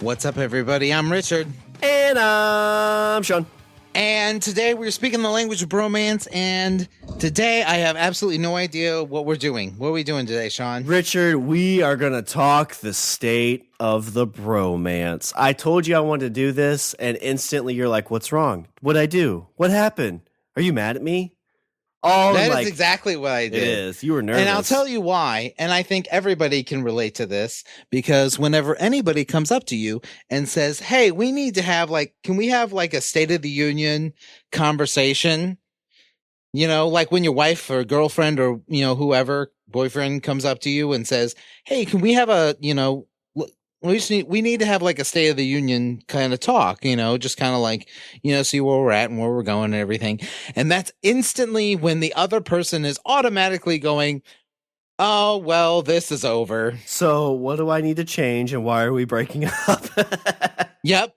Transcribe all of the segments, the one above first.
What's up, everybody? I'm Richard. And I'm Shawn. And today we're speaking the language of bromance. And today I have absolutely no idea what we're doing. What are we doing today, Shawn? Richard, we are going to talk the state of the bromance. I told you I wanted to do this, and instantly you're like, what's wrong? What'd I do? What happened? Are you mad at me? That is exactly what I did. It is. You were nervous. And I'll tell you why. And I think everybody can relate to this, because whenever anybody comes up to you and says, hey, we need to have can we have a State of the Union conversation? You know, like when your wife or girlfriend or, whoever, boyfriend comes up to you and says, hey, can we have we need to have a State of the Union kind of talk, just kind of see where we're at and where we're going and everything. And that's instantly when the other person is automatically going, oh, well, this is over. So what do I need to change and why are we breaking up? Yep.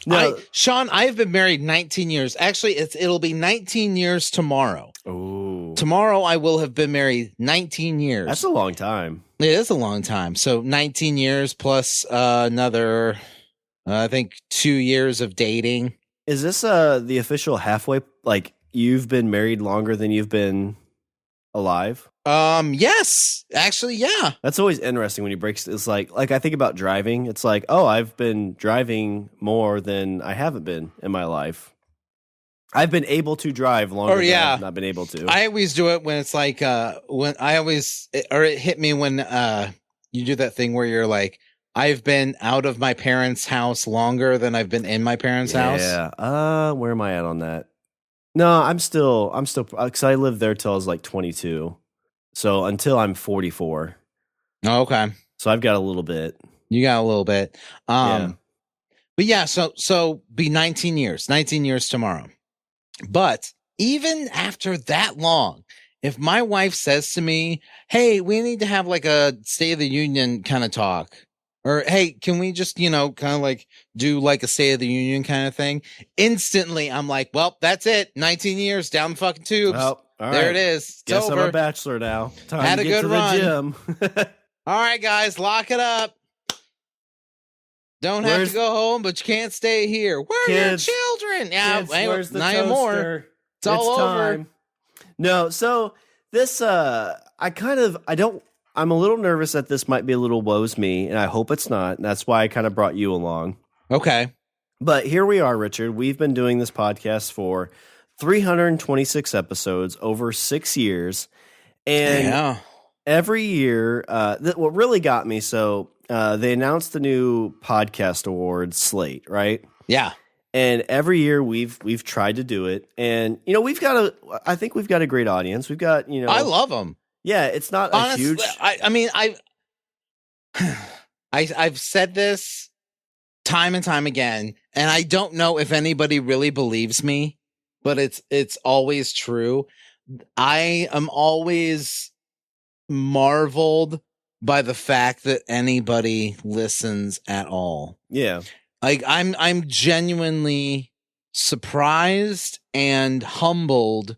No. Shawn, I've been married 19 years. Actually, it'll be 19 years tomorrow. Ooh. Tomorrow I will have been married 19 years. That's a long time. It is a long time. So 19 years plus another, I think, 2 years of dating. Is this the official halfway? Like, you've been married longer than you've been alive? Yes. Actually, yeah. That's always interesting when you break. It's like I think about driving. It's like, oh, I've been driving more than I haven't been in my life. I've been able to drive longer than I've not been able to. I always do it when it's it hit me when you do that thing where you're like, I've been out of my parents' house longer than I've been in my parents' house. Yeah. Where am I at on that? No, I'm still, because I lived there till I was like 22. So until I'm 44. Oh, okay. So I've got a little bit. You got a little bit. Yeah. But yeah, so be 19 years tomorrow. But even after that long, if my wife says to me, hey, we need to have a State of the Union kind of talk, or hey, can we just, kind of do a State of the Union kind of thing? Instantly, I'm like, well, that's it. 19 years down the fucking tubes. Well, all there right. it is. It's Guess over. I'm a bachelor now. Time Had to a get good to run. the gym. All right, guys, lock it up. Don't have to go home, but you can't stay here. Where are your children? Yeah, where's the not toaster? anymore. It's all over. Time. No, so this, I'm a little nervous that this might be a little woes me, and I hope it's not. And that's why I kind of brought you along. Okay. But here we are, Richard. We've been doing this podcast for 326 episodes over 6 years. And every year, what really got me, they announced the new podcast award, Slate, right? Yeah. And every year we've tried to do it. And, I think we've got a great audience. We've got, I love them. Yeah, it's not honestly, a huge. I mean, I've said this time and time again, and I don't know if anybody really believes me, but it's always true. I am always marveled by the fact that anybody listens at all. Yeah. I'm genuinely surprised and humbled,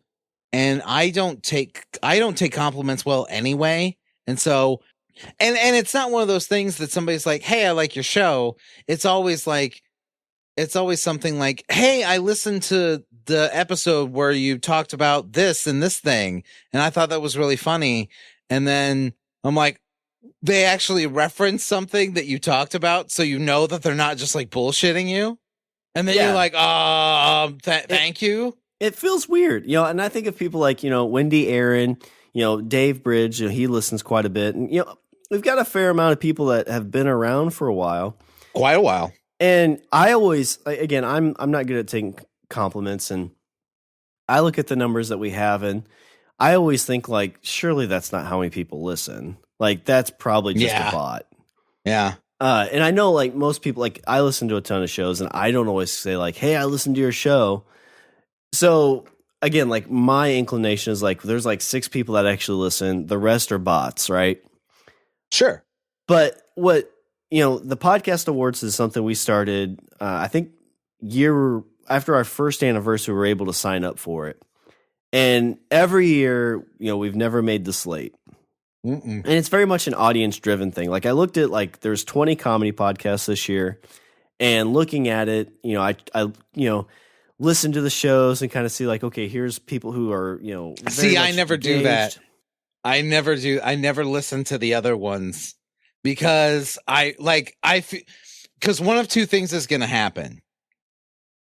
and I don't take compliments well anyway. And so, and it's not one of those things that somebody's like, hey, I like your show. It's always something like, hey, I listened to the episode where you talked about this and this thing, and I thought that was really funny. And then I'm like, they actually reference something that you talked about, so that they're not just bullshitting you. And then you're like, thank you. It feels weird, and I think of people like, Wendy Aaron, Dave Bridge, he listens quite a bit. And, we've got a fair amount of people that have been around for a while. Quite a while. And I always, again, I'm not good at taking compliments, and I look at the numbers that we have, and I always think surely that's not how many people listen. That's probably just a bot. Yeah. And I know most people, I listen to a ton of shows, and I don't always say hey, I listened to your show. So again, my inclination is there's 6 people that actually listen. The rest are bots, right? Sure. But what, the podcast awards is something we started, I think year after our first anniversary, we were able to sign up for it. And every year, we've never made the slate. And it's very much an audience driven thing. Like I looked at like there's 20 comedy podcasts this year, and looking at it, you know, I listen to the shows and kind of see like, okay, here's people who are, you know, see, I never do that. I never listen to the other ones because because one of two things is going to happen.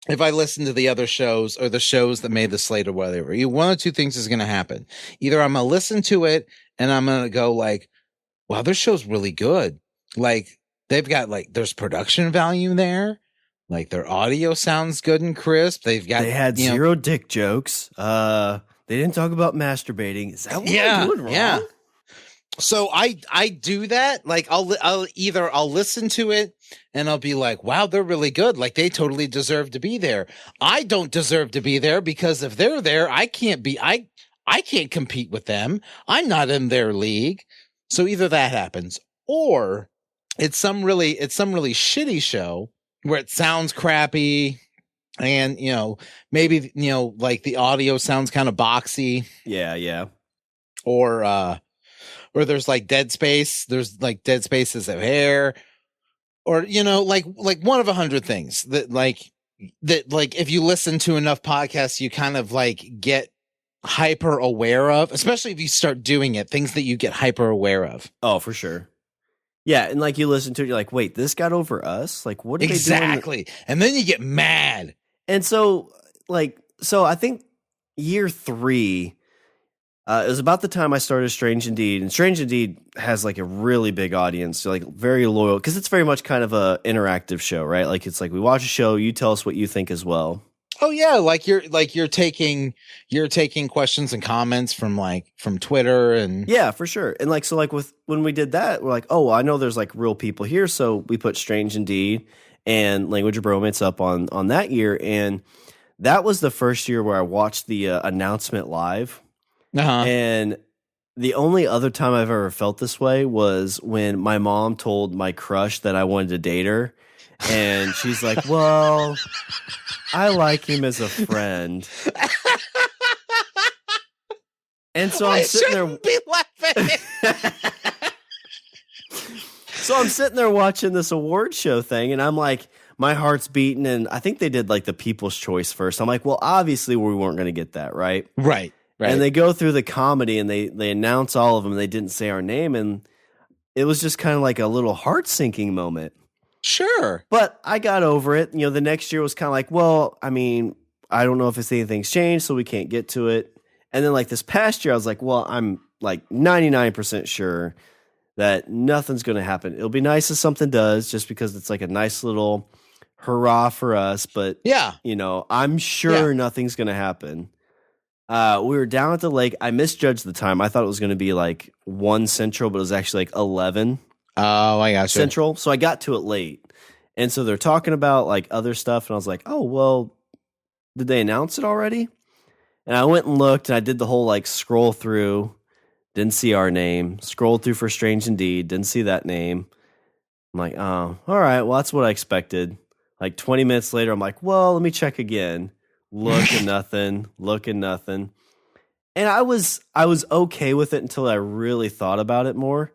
If I listen to the other shows or the shows that made the slate or whatever, one of two things is going to happen. Either I'm going to listen to it and I'm going to go like, wow, this show's really good. Like they've got like, there's production value there. Like their audio sounds good and crisp. They had zero dick jokes. They didn't talk about masturbating. Is that what I'm doing wrong? Yeah. So I do that. Like I'll listen to it and I'll be like, wow, they're really good. Like they totally deserve to be there. I don't deserve to be there because if they're there, I can't compete with them. I'm not in their league. So either that happens or it's some really shitty show where it sounds crappy and, you know, maybe, you know, like the audio sounds kind of boxy. Yeah. Yeah. Or there's like dead space. There's like dead spaces of hair, or, you know, like one of 100 things that if you listen to enough podcasts, you kind of like get hyper aware of, especially if you start doing it, things that you get hyper aware of. Oh, for sure. Yeah. And like you listen to it, you're like, wait, this got over us. Like, what are they doing? Exactly. And then you get mad. And so I think year 3, it was about the time I started Strange Indeed, and Strange Indeed has like a really big audience, like very loyal, because it's very much kind of a interactive show, right? Like it's like we watch a show, you tell us what you think as well. Oh yeah, like you're taking questions and comments from Twitter and yeah, for sure. And like so like when we did that, we're like, oh, well, I know there's like real people here, so we put Strange Indeed and Language of Bromance up on that year, and that was the first year where I watched the announcement live. Uh-huh. And the only other time I've ever felt this way was when my mom told my crush that I wanted to date her. And she's like, well, I like him as a friend. And so I'm sitting there. Be laughing. So I'm sitting there watching this award show thing, and I'm like, my heart's beating. And I think they did like the People's Choice first. I'm like, well, obviously we weren't going to get that, right? Right. Right. And they go through the comedy and they announce all of them. And they didn't say our name. And it was just kind of like a little heart sinking moment. Sure. But I got over it. You know, the next year was kind of like, well, I mean, I don't know if anything's changed, so we can't get to it. And then like this past year, I was like, well, I'm like 99% sure that nothing's going to happen. It'll be nice if something does, just because it's like a nice little hurrah for us. But yeah, you know, I'm sure nothing's going to happen. We were down at the lake. I misjudged the time. I thought it was going to be like 1 Central, but it was actually like 11. Oh, I got you. Central. So I got to it late. And so they're talking about like other stuff. And I was like, oh, well, did they announce it already? And I went and looked and I did the whole like scroll through. Didn't see our name. Scrolled through for Strange Indeed. Didn't see that name. I'm like, oh, all right. Well, that's what I expected. Like 20 minutes later, I'm like, well, let me check again. Look at nothing. And I was okay with it until I really thought about it more.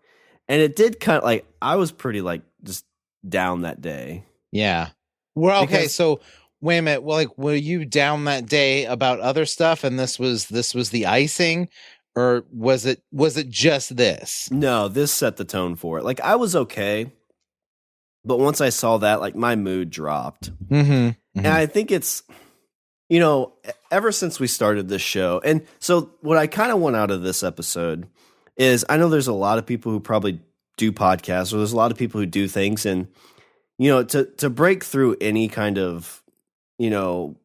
And it did kind of like, I was pretty like just down that day. Yeah. Well, okay. So wait a minute. Well, like, were you down that day about other stuff? And this was the icing, or was it just this? No, this set the tone for it. Like I was okay. But once I saw that, like my mood dropped. Mm-hmm. Mm-hmm. And I think it's, you know, ever since we started this show, and so what I kind of want out of this episode is I know there's a lot of people who probably do podcasts, or there's a lot of people who do things, and, you know, to break through any kind of, you know,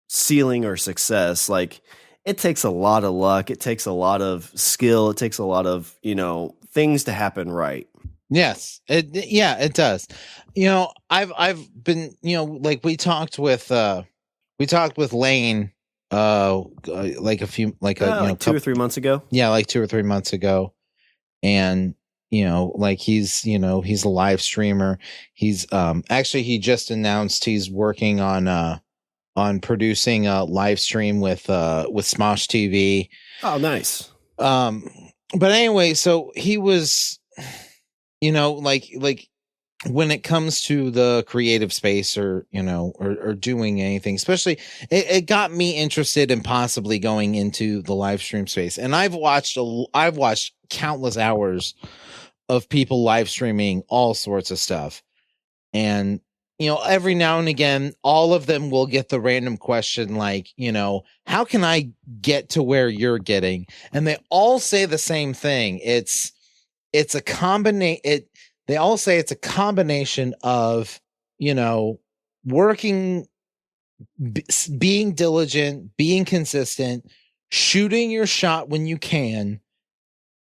ceiling or success, like it takes a lot of luck. It takes a lot of skill. It takes a lot of, you know, things to happen right. Yes. It does. You know, I've been, you know, like we talked with Lane, like a few, like a, you know, 2 or 3 months ago. Yeah. Like 2 or 3 months ago. And, you know, like he's a live streamer. He's, actually he just announced he's working on producing a live stream with Smosh TV. Oh, nice. But anyway, so he was, like when it comes to the creative space or, or doing anything, especially it got me interested in possibly going into the live stream space. And I've watched countless hours of people live streaming all sorts of stuff. And, every now and again, all of them will get the random question like, how can I get to where you're getting? And they all say the same thing. It's a combination. They all say it's a combination of, working, being diligent, being consistent, shooting your shot when you can.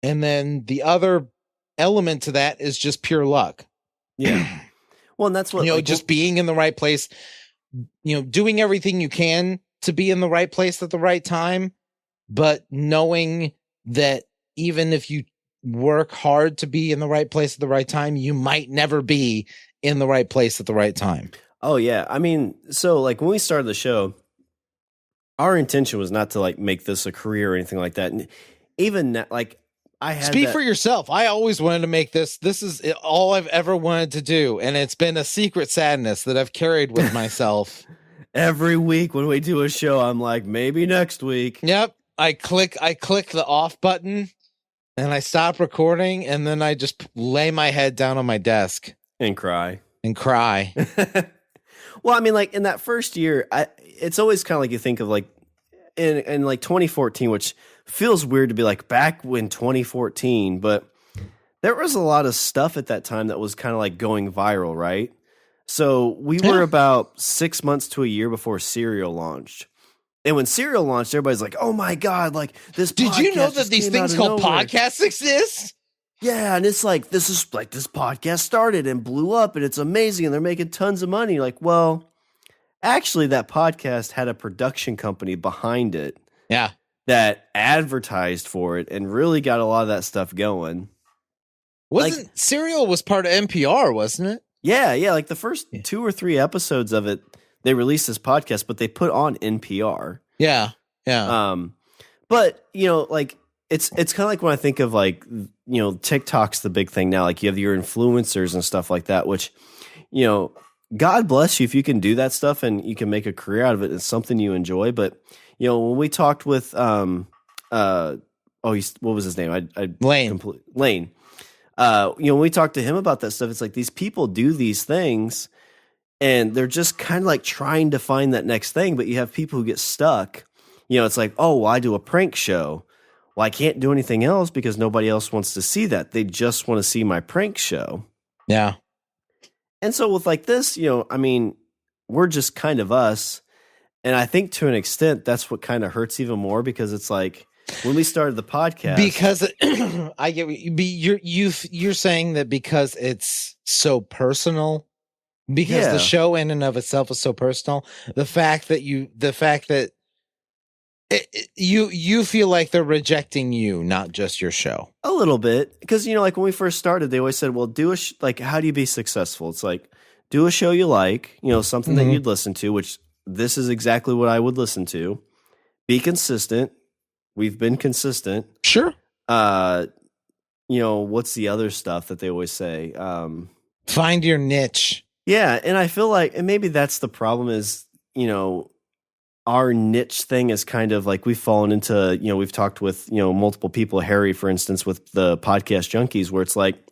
And then the other element to that is just pure luck. Yeah. Well, and that's what, just being in the right place, doing everything you can to be in the right place at the right time, but knowing that even if you work hard to be in the right place at the right time, you might never be in the right place at the right time. Oh yeah. I mean, so like when we started the show, our intention was not to like make this a career or anything like that. And even like I had Speak for yourself. I always wanted to make this. This is all I've ever wanted to do. And it's been a secret sadness that I've carried with myself. Every week when we do a show, I'm like, maybe next week. Yep. I click the off button and I stop recording. And then I just lay my head down on my desk and cry. Well, I mean, like in that first year, it's always kind of like you think of like in like 2014, which feels weird to be like back when 2014, but there was a lot of stuff at that time that was kind of like going viral, right? So we were about 6 months to a year before Serial launched. And when Serial launched, everybody's like, oh my God, like this. Did you know that these things called podcasts exist? Yeah. And it's like, this podcast started and blew up and it's amazing. And they're making tons of money. Like, well, actually that podcast had a production company behind it. Yeah. That advertised for it and really got a lot of that stuff going. Serial was part of NPR, wasn't it? Yeah. Like the first 2 or 3 episodes of it, they released this podcast, but they put on NPR. Yeah. But like it's kind of like when I think of like, TikTok's the big thing now. Like you have your influencers and stuff like that, which, God bless you if you can do that stuff and you can make a career out of it. It's something you enjoy. But, when we talked with, what was his name? Lane. Lane. When we talked to him about that stuff, it's like these people do these things and they're just kind of like trying to find that next thing. But you have people who get stuck. It's like, oh, well, I do a prank show. Well, I can't do anything else because nobody else wants to see that. They just want to see my prank show. Yeah. And so with like this, I mean, we're just kind of us. And I think to an extent, that's what kind of hurts even more because it's like when we started the podcast. Because I get you're saying that because it's so personal, because the show in and of itself is so personal. The fact that you feel like they're rejecting you, not just your show. A little bit, because like when we first started, they always said, "Well, do like how do you be successful?" It's like do a show you like, something that you'd listen to, which. This is exactly what I would listen to. Be consistent. We've been consistent. Sure. What's the other stuff that they always say? Find your niche. Yeah. And I feel like, and maybe that's the problem is, our niche thing is kind of like we've fallen into, we've talked with, multiple people, Harry, for instance, with the Podcast Junkies, where it's like,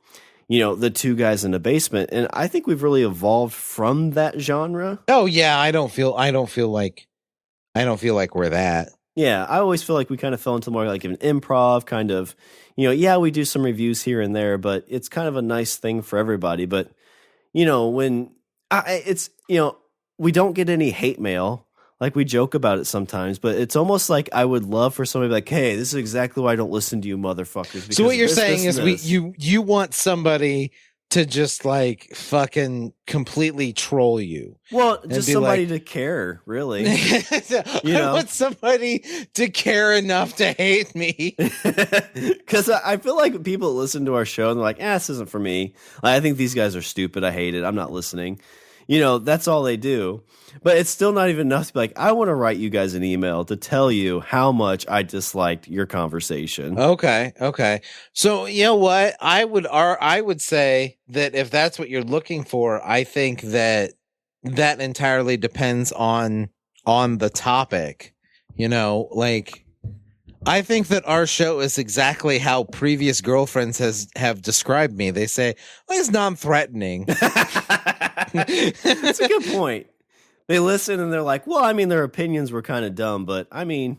the two guys in the basement. And I think we've really evolved from that genre. Oh yeah. I don't feel like we're that. Yeah. I always feel like we kind of fell into more like an improv kind of, we do some reviews here and there, but it's kind of a nice thing for everybody. But, when we don't get any hate mail. Like we joke about it sometimes, but it's almost like I would love for somebody to be like, hey, this is exactly why I don't listen to you motherfuckers. So what you're saying is you want somebody to just like fucking completely troll you. Well, just somebody to care, really. I want somebody to care enough to hate me. Because I feel like people listen to our show and they're like, this isn't for me. I think these guys are stupid. I hate it. I'm not listening. That's all they do. But it's still not even enough to be like, I want to write you guys an email to tell you how much I disliked your conversation. Okay. So you know what? I would say that if that's what you're looking for, I think that entirely depends on the topic. I think that our show is exactly how previous girlfriends have described me. They say, well, it's non-threatening. That's a good point. They listen and they're like, well, I mean, their opinions were kind of dumb, but I mean,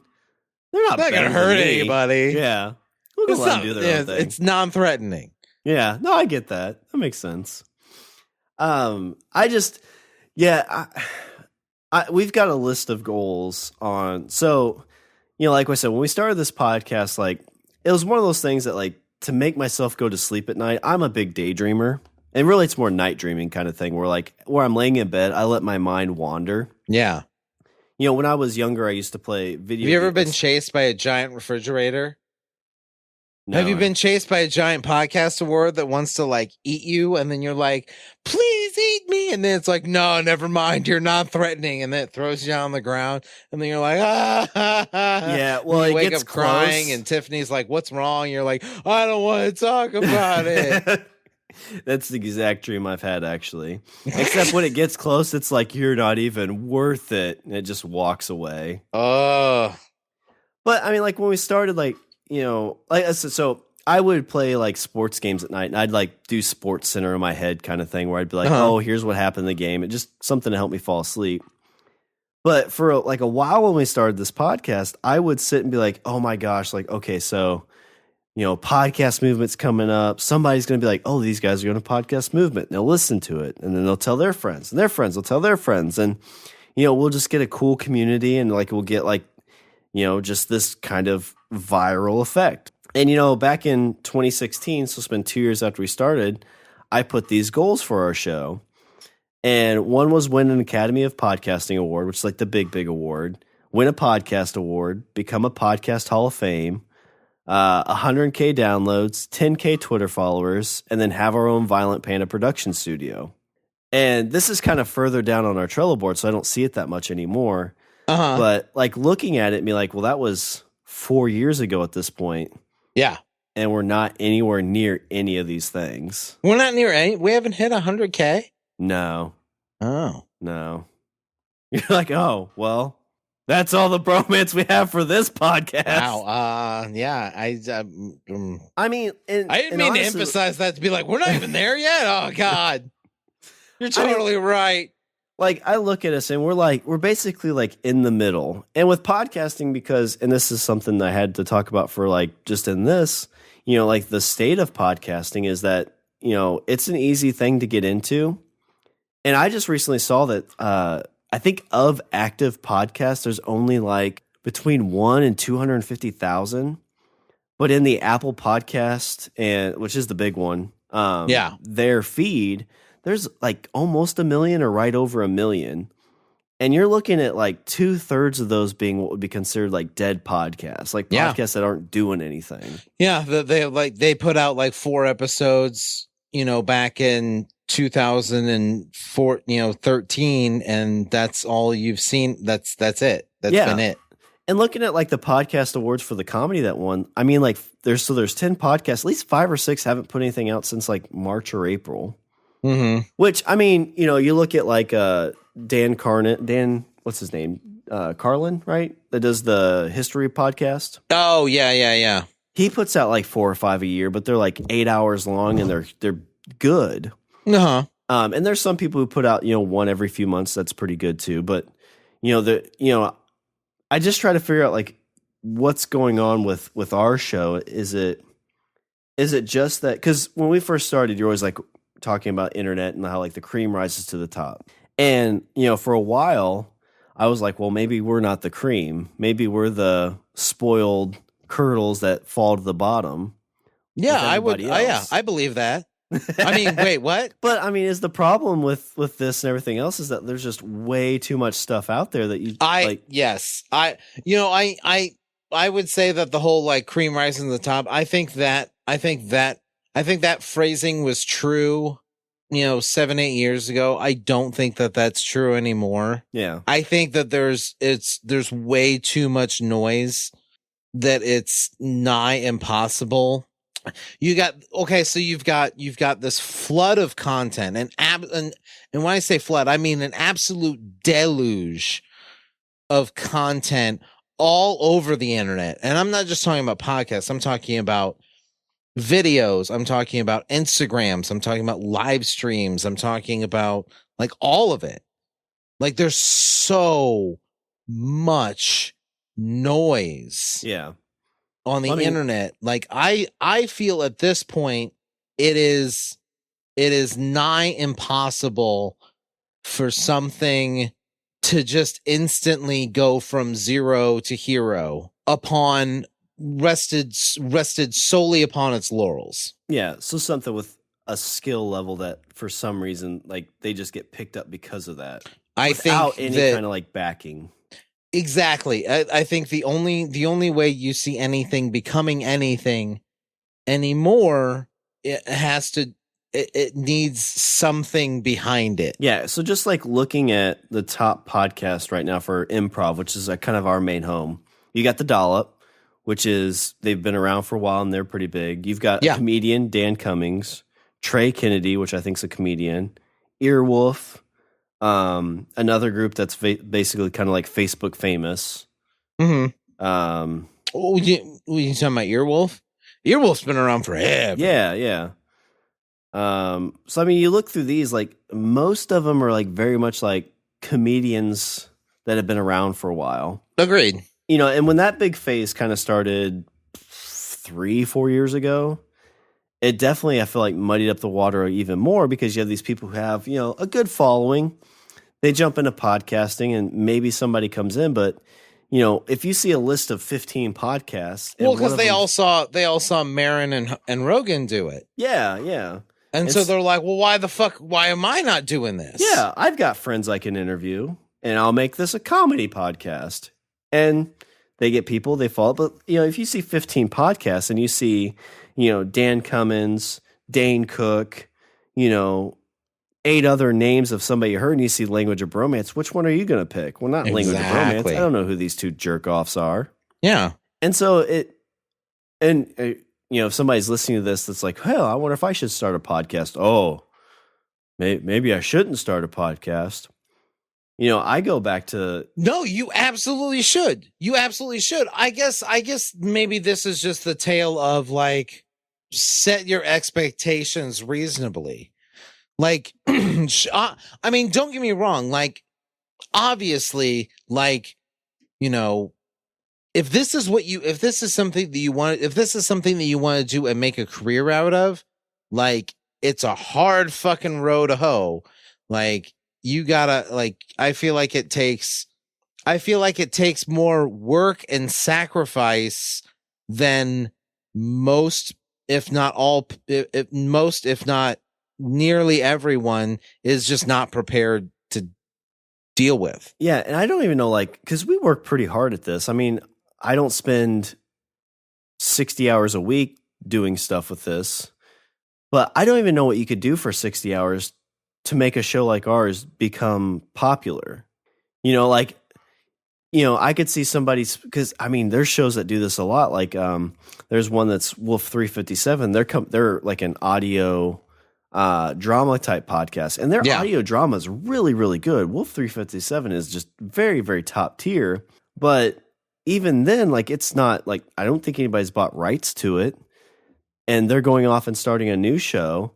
they're not going to hurt anybody. Yeah. We'll let them do their own thing. It's non-threatening. Yeah. No, I get that. That makes sense. We've got a list of goals on. So, like I said, when we started this podcast, like it was one of those things that like to make myself go to sleep at night. I'm a big daydreamer. And really, it's more night dreaming kind of thing where I'm laying in bed, I let my mind wander. Yeah. When I was younger, I used to play video games. Have you ever been chased by a giant refrigerator? No. Have you been chased by a giant podcast award that wants to like eat you? And then you're like, please eat me. And then it's like, no, never mind. You're not threatening. And then it throws you on the ground. And then you're like, Yeah. Well, you wake up crying and Tiffany's like, what's wrong? You're like, I don't want to talk about it. That's the exact dream I've had, actually. Except when it gets close, it's like you're not even worth it. And it just walks away. Oh. But I mean, like when we started, so I would play like sports games at night, and I'd like do Sports Center in my head kind of thing, where I'd be like, oh, here's what happened in the game. It just something to help me fall asleep. But for a while when we started this podcast, I would sit and be like, oh my gosh, like, okay, so podcast movement's coming up. Somebody's going to be like, oh, these guys are going to podcast movement. And they'll listen to it. And then they'll tell their friends. And their friends will tell their friends. And, we'll just get a cool community. And, we'll get, just this kind of viral effect. And, back in 2016, so it's been 2 years after we started, I put these goals for our show. And one was win an Academy of Podcasting Award, which is like the big, big award. Win a podcast award. Become a Podcast Hall of Fame. 100K downloads, 10K Twitter followers, and then have our own Violent Panda production studio. And this is kind of further down on our Trello board, so I don't see it that much anymore. But looking at it and be like, well, that was 4 years ago at this point. Yeah. And we're not anywhere near any of these things. We're not near any. We haven't hit 100K? No. Oh. No. You're like, oh, well. That's all the bromance we have for this podcast. Wow. Yeah. I mean, I didn't mean to emphasize that to be like, we're not even there yet. Oh God. You're totally right. Like I look at us and we're basically like in the middle. And with podcasting, and this is something I had to talk about for just in this, the state of podcasting is that, it's an easy thing to get into. And I just recently saw that, I think of active podcasts, there's only between 1 and 250,000. But in the Apple Podcast, which is the big one, their feed, there's almost 1 million or right over 1 million. And you're looking at 2/3 of those being what would be considered dead podcasts, podcasts that aren't doing anything. Yeah, they put out 4 episodes, back in 2004, 13, and that's all you've seen. That's it. That's been it. And looking at the podcast awards for the comedy that won, I mean, there's 10 podcasts, at least 5 or 6 haven't put anything out since March or April. Mm-hmm. Which I mean, you look at Dan, what's his name? Carlin, right? That does the history podcast. Oh yeah. He puts out 4 or 5 a year, but they're 8 hours long and they're good. And there's some people who put out, one every few months. That's pretty good too. But, I just try to figure out what's going on with our show. Is it just that? Because when we first started, you're always talking about internet and how the cream rises to the top. And, for a while I was like, well, maybe we're not the cream. Maybe we're the spoiled kernels that fall to the bottom. Yeah, I would. I believe that. I mean, wait, what? But I mean, is the problem with this and everything else is that there's just way too much stuff out there that you yes. I would say that the whole cream rising to the top. I think that phrasing was true 7-8 years ago. I don't think that that's true anymore. Yeah. I think that there's way too much noise that it's nigh impossible. You've got this flood of content and when I say flood, I mean an absolute deluge of content all over the internet. And I'm not just talking about podcasts. I'm talking about videos. I'm talking about Instagrams. I'm talking about live streams. I'm talking about like all of it. Like there's so much noise. Yeah. On the internet. Like I feel at this point it is nigh impossible for something to just instantly go from zero to hero upon rested solely upon its laurels. Yeah, so something with a skill level that for some reason like they just get picked up because of that. Without any kind of like backing. Exactly. I think the only way you see anything becoming anything anymore, it needs something behind it. Yeah. So just like looking at the top podcast right now for improv, which is kind of our main home, you got the Dollop, which is they've been around for a while and they're pretty big. You've got a comedian, Dan Cummings, Trey Kennedy, which I think is a comedian, Earwolf. Another group that's basically kind of like Facebook famous. Mm-hmm. You talking about Earwolf? Earwolf's been around forever. Yeah. So I mean, you look through these, like most of them are like very much like comedians that have been around for a while. Agreed. And when that big phase kind of started 3-4 years ago, it definitely, I feel like, muddied up the water even more because you have these people who have, a good following. They jump into podcasting and maybe somebody comes in, but, if you see a list of 15 podcasts. Well, because they all saw Marin and Rogan do it. Yeah. And so they're like, well, why am I not doing this? Yeah, I've got friends I can interview and I'll make this a comedy podcast. And they get people, they follow. But, if you see 15 podcasts and you see, Dan Cummins, Dane Cook, 8 other names of somebody you heard, and you see Language of Bromance, which one are you going to pick? Well, not Language of Bromance. I don't know who these two jerk-offs are. Yeah. And so if somebody's listening to this that's like, hell, I wonder if I should start a podcast. Oh, maybe I shouldn't start a podcast. I go back to... No, you absolutely should. I guess maybe this is just the tale of like, set your expectations reasonably. Like, I mean, don't get me wrong. Like, obviously, like, if this is something that you want to do and make a career out of, like, it's a hard fucking road to hoe. Like, you gotta, like, I feel like it takes more work and sacrifice than most, if not nearly everyone is just not prepared to deal with. Yeah. And I don't even know, like, because we work pretty hard at this. I mean, I don't spend 60 hours a week doing stuff with this, but I don't even know what you could do for 60 hours to make a show like ours become popular. I could see somebody's, because I mean, there's shows that do this a lot. Like, there's one that's Wolf 357. They're like an audio drama type podcast, and their audio drama is really, really good. Wolf 357 is just very, very top tier. But even then, like, it's not like, I don't think anybody's bought rights to it, and they're going off and starting a new show,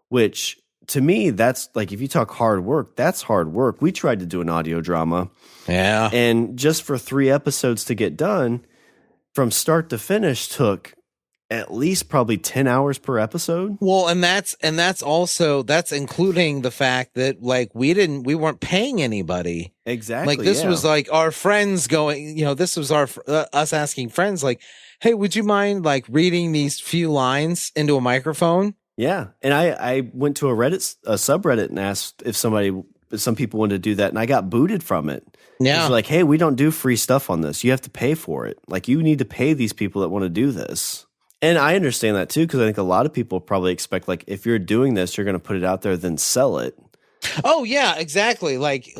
which to me, that's like, if you talk hard work, that's hard work. We tried to do an audio drama. Yeah. And just for 3 episodes to get done from start to finish took at least probably 10 hours per episode. Well, and that's including the fact that like we weren't paying anybody. Exactly. Like this was like our friends going, this was us asking friends like, hey, would you mind like reading these few lines into a microphone? Yeah. And I went to a subreddit and asked if some people wanted to do that, and I got booted from it. Yeah. It's like, hey, we don't do free stuff on this. You have to pay for it. Like, you need to pay these people that want to do this. And I understand that too, because I think a lot of people probably expect, like, if you're doing this, you're going to put it out there, then sell it. Oh yeah, exactly. Like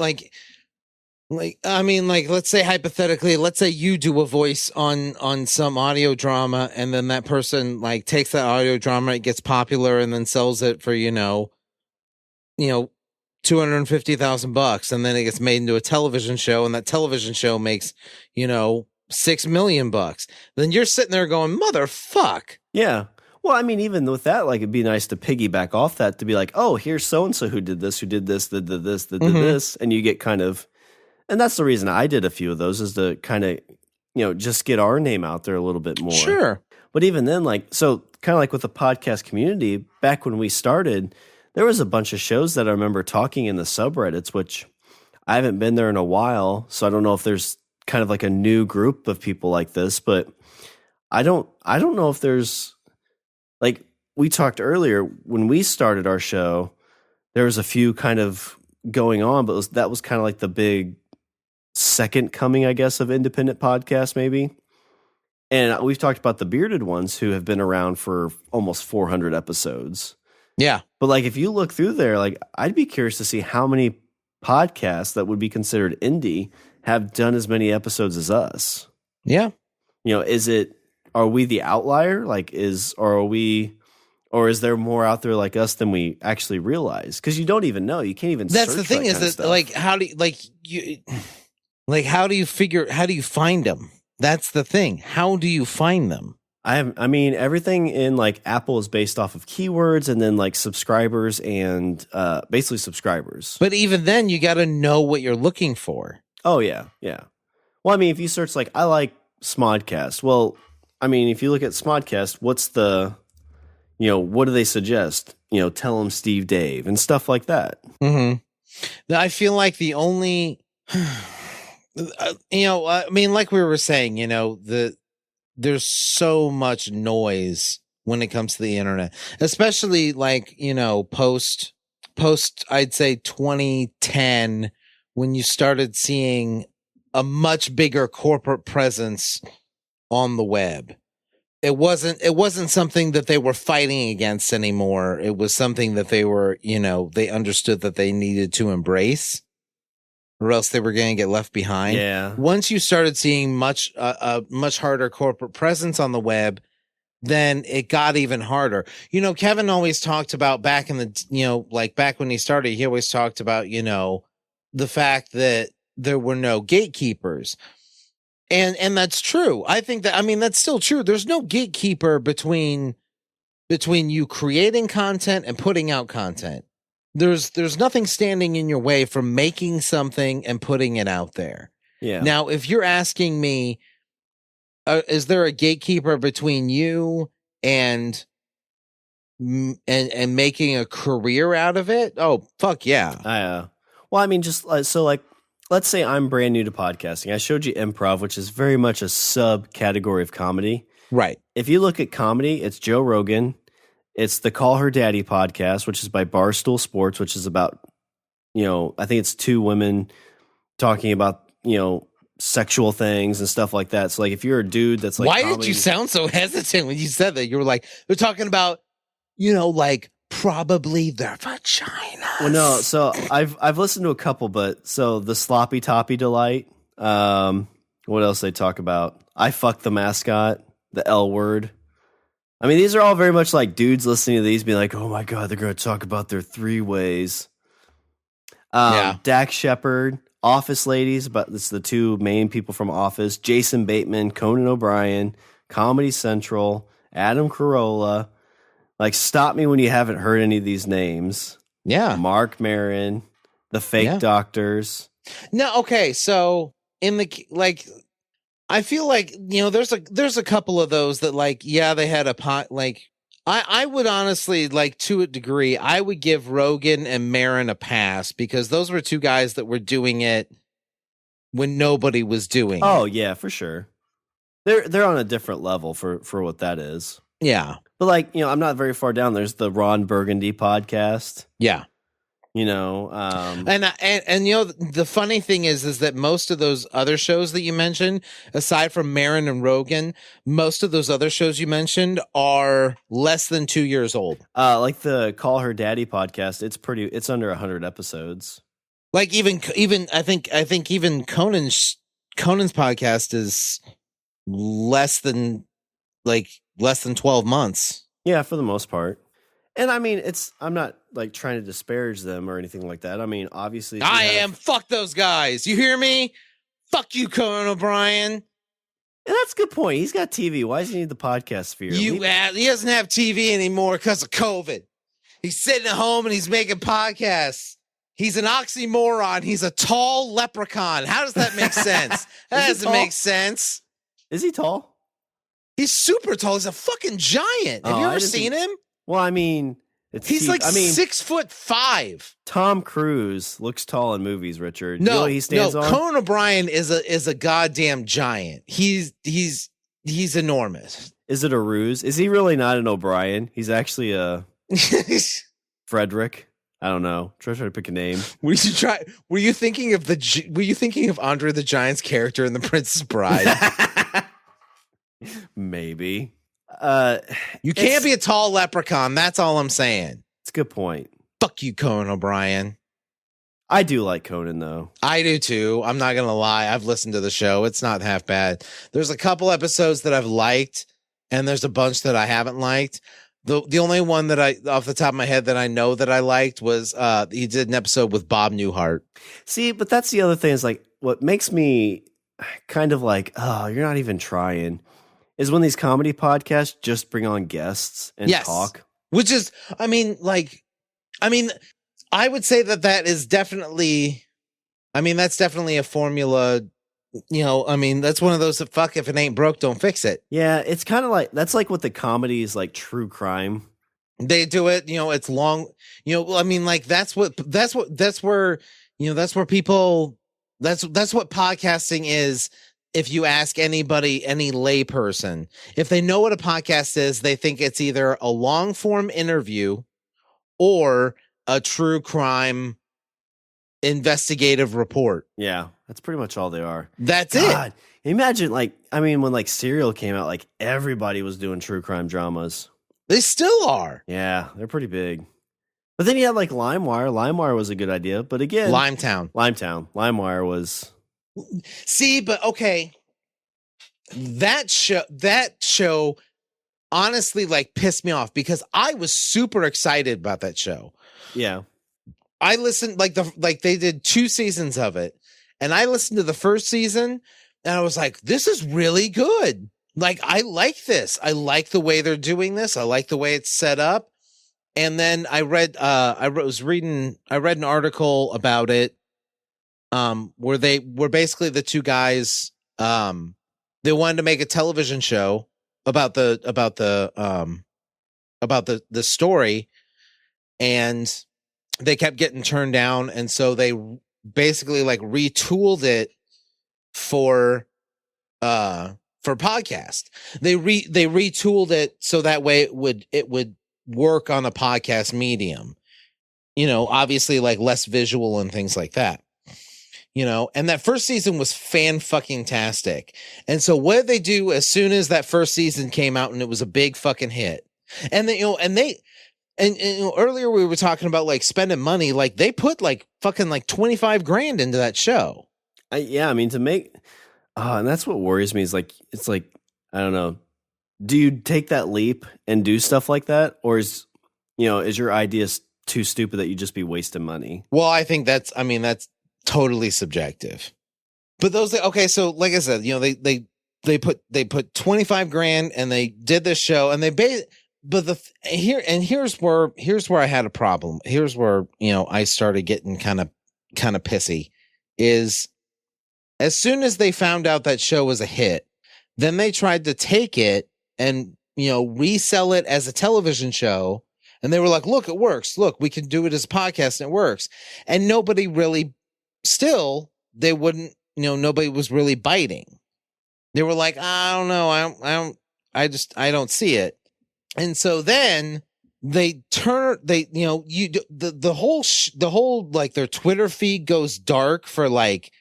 I mean, like, let's say hypothetically, let's say you do a voice on some audio drama, and then that person like takes that audio drama, it gets popular, and then sells it for $250,000, and then it gets made into a television show, and that television show makes $6 million. Then you're sitting there going, motherfuck. Yeah. Well, I mean, even with that, like, it'd be nice to piggyback off that, to be like, oh, here's so and so who did this, did this, did this, and you get kind of. And that's the reason I did a few of those, is to kind of, just get our name out there a little bit more. Sure. But even then, like, so kind of like with the podcast community, back when we started, there was a bunch of shows that I remember talking in the subreddits, which I haven't been there in a while. So I don't know if there's kind of like a new group of people like this, but I don't know if there's, like, we talked earlier when we started our show, there was a few kind of going on, but that was kind of like the big second coming, I guess, of independent podcasts, maybe. And we've talked about the bearded ones who have been around for almost 400 episodes. Yeah. But like, if you look through there, like, I'd be curious to see how many podcasts that would be considered indie have done as many episodes as us. Yeah. Are we the outlier? Like, or is there more out there like us than we actually realize? Because you don't even know. You can't even. That's the thing, is that stuff. like, how do you find them? That's the thing. How do you find them? I mean, everything in like Apple is based off of keywords, and then like subscribers and basically subscribers. But even then, you got to know what you're looking for. Oh yeah, yeah. Well, I mean, if you search like, I like SmodCast. Well, I mean, if you look at SmodCast, what's the, what do they suggest? Tell them Steve Dave and stuff like that. Mm-hmm. I feel like the only, I mean, like we were saying, there's so much noise when it comes to the internet, especially like, post, I'd say 2010, when you started seeing a much bigger corporate presence on the web. It wasn't something that they were fighting against anymore. It was something that they were, they understood that they needed to embrace, or else they were going to get left behind. Yeah. Once you started seeing much harder corporate presence on the web, then it got even harder. Kevin always talked about back in the, like back when he started, he always talked about, the fact that there were no gatekeepers. And that's true. I think that's still true. There's no gatekeeper between you creating content and putting out content. There's nothing standing in your way from making something and putting it out there. Yeah. Now, if you're asking me, is there a gatekeeper between you and making a career out of it? Oh, fuck yeah. Well, I mean, just so like, let's say I'm brand new to podcasting. I showed you improv, which is very much a subcategory of comedy. Right. If you look at comedy, it's Joe Rogan. It's the Call Her Daddy podcast, which is by Barstool Sports, which is about, I think it's two women talking about, sexual things and stuff like that. So like, if you're a dude that's like, why did you sound so hesitant when you said that? You were like, they're talking about, like probably their vagina. Well, no. So I've listened to a couple, but so the Sloppy Toppy Delight. What else they talk about? I Fuck the Mascot, the L Word. I mean, these are all very much like dudes listening to these being like, oh my God, they're going to talk about their three ways. Dak Shepard, Office Ladies, but it's the two main people from Office, Jason Bateman, Conan O'Brien, Comedy Central, Adam Carolla. Like, stop me when you haven't heard any of these names. Yeah. Mark Maron, the Fake Doctors. No, okay, so in the like, I feel like there's a couple of those that like, they had a pot. Like, I would honestly, like, to a degree, I would give Rogan and Maron a pass, because those were two guys that were doing it when nobody was doing it. Oh yeah, for sure. They're on a different level for what that is. Yeah. But like, I'm not very far down. There's the Ron Burgundy podcast. Yeah. you know. And you know, the funny thing is that most of those other shows that you mentioned, aside from Marin and Rogan, most of those other shows you mentioned are less than 2 years old. Like the Call Her Daddy podcast, it's under 100 episodes. Like even I think even Conan's podcast is less than 12 months. Yeah, for the most part. And I mean, I'm not like trying to disparage them or anything like that. I mean, obviously fuck those guys. You hear me? Fuck you, Conan O'Brien. And that's a good point. He's got TV. Why does he need the podcast sphere? He doesn't have TV anymore because of COVID. He's sitting at home and he's making podcasts. He's an oxymoron. He's a tall leprechaun. How does that make sense? That doesn't make sense. Is he tall? He's super tall. He's a fucking giant. Have you ever seen him? Well, I mean, he's 6'5". Tom Cruise looks tall in movies, Richard. No, he stands on? Conan O'Brien is a goddamn giant. He's enormous. Is it a ruse? Is he really not an O'Brien? He's actually a Frederick. I don't know. Try to pick a name. Were you thinking of Andre the Giant's character in The Princess Bride? Maybe. You can't be a tall leprechaun. That's all I'm saying. It's a good point. Fuck you, Conan O'Brien. I do like Conan, though. I do, too. I'm not going to lie. I've listened to the show. It's not half bad. There's a couple episodes that I've liked, and there's a bunch that I haven't liked. The only one that off the top of my head that I know that I liked was he did an episode with Bob Newhart. See, but that's the other thing is like what makes me kind of like, oh, you're not even trying, is when these comedy podcasts just bring on guests and talk. Which is, I would say that is definitely, that's definitely a formula. You know, that's one of those that fuck if it ain't broke, don't fix it. Yeah, it's kind of like that's like what the comedy is like true crime. They do it, it's long, like that's where people, that's what podcasting is. If you ask anybody, any lay person, if they know what a podcast is, they think it's either a long form interview or a true crime investigative report. Yeah, that's pretty much all they are. That's it. Imagine when like Serial came out, like everybody was doing true crime dramas. They still are. Yeah, they're pretty big. But then you had like LimeWire. LimeWire was a good idea, but again, Limetown. LimeWire was. See, but okay, that show honestly like pissed me off because I was super excited about that show. Yeah. I listened they did 2 seasons of it, and I listened to the first season and I was like, this is really good. Like, I like this. I like the way they're doing this. I like the way it's set up. And then I read an article about it, where basically the two guys, they wanted to make a television show about the story, and they kept getting turned down. And so they basically like retooled it for podcast. They retooled it so that way it would work on a podcast medium, obviously like less visual and things like that, and that first season was fan-fucking-tastic. And so what did they do as soon as that first season came out and it was a big fucking hit? And they, and earlier we were talking about like spending money, like they put like fucking like $25,000 into that show. To make, and that's what worries me is like, it's like, I don't know. Do you take that leap and do stuff like that? Or is your idea too stupid that you just be wasting money? Well, I think that's totally subjective. But okay. So like I said, they put $25,000 and they did this show and here's where I had a problem. Here's where, I started getting kind of pissy is as soon as they found out that show was a hit, then they tried to take it and, resell it as a television show. And they were like, look, it works. Look, we can do it as a podcast and it works. And nobody really nobody was really biting. They were like, I don't know. I don't see it. And so then the whole like their Twitter feed goes dark for like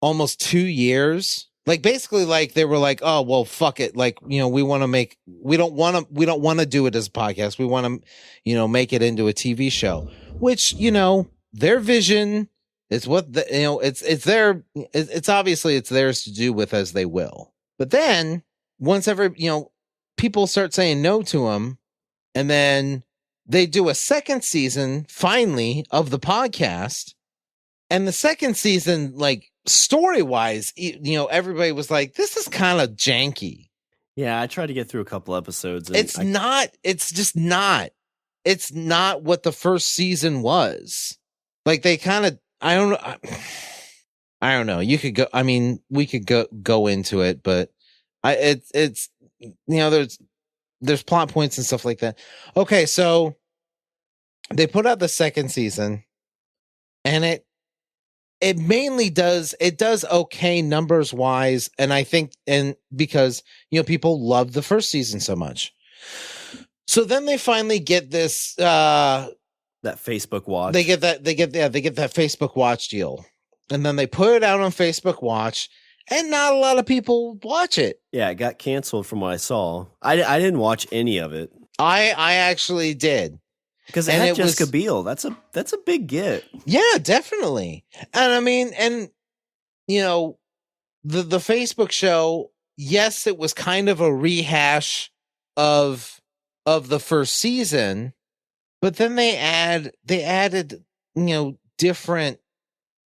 almost 2 years. Like basically like they were like, oh, well, fuck it. Like, we don't want to do it as a podcast. We want to, make it into a TV show, which, their vision is what it's obviously it's theirs to do with as they will. But then once people start saying no to them, and then they do a second season finally of the podcast. And the second season, like, story-wise, everybody was like, this is kind of janky. Yeah, I tried to get through a couple episodes. And it's not what the first season was. Like, they kind of, I don't know. You could go, we could go into it, but there's plot points and stuff like that. Okay, so they put out the second season, and it mainly does okay numbers wise, and I think because people love the first season so much. So then they finally get this that Facebook Watch. They get that Facebook Watch deal, and then they put it out on Facebook Watch, and not a lot of people watch it. Yeah, it got canceled from what I saw. I didn't watch any of it. I actually did. Because it had Jessica Biel. That's a big get. Yeah, definitely. And the Facebook show, yes, it was kind of a rehash of the first season, but then they added different.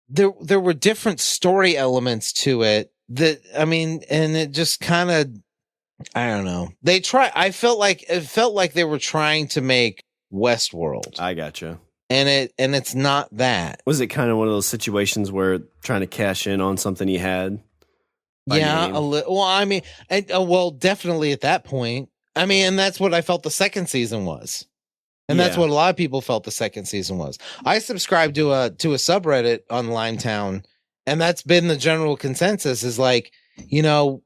There were different story elements to it and it just kind of, I don't know. I felt like they were trying to make Westworld. I gotcha. And it's not that. Was it kind of one of those situations where trying to cash in on something you had? Yeah, a little. Well, definitely at that point. And that's what I felt the second season was. And that's what a lot of people felt the second season was. I subscribed to a subreddit on Limetown, and that's been the general consensus is like, you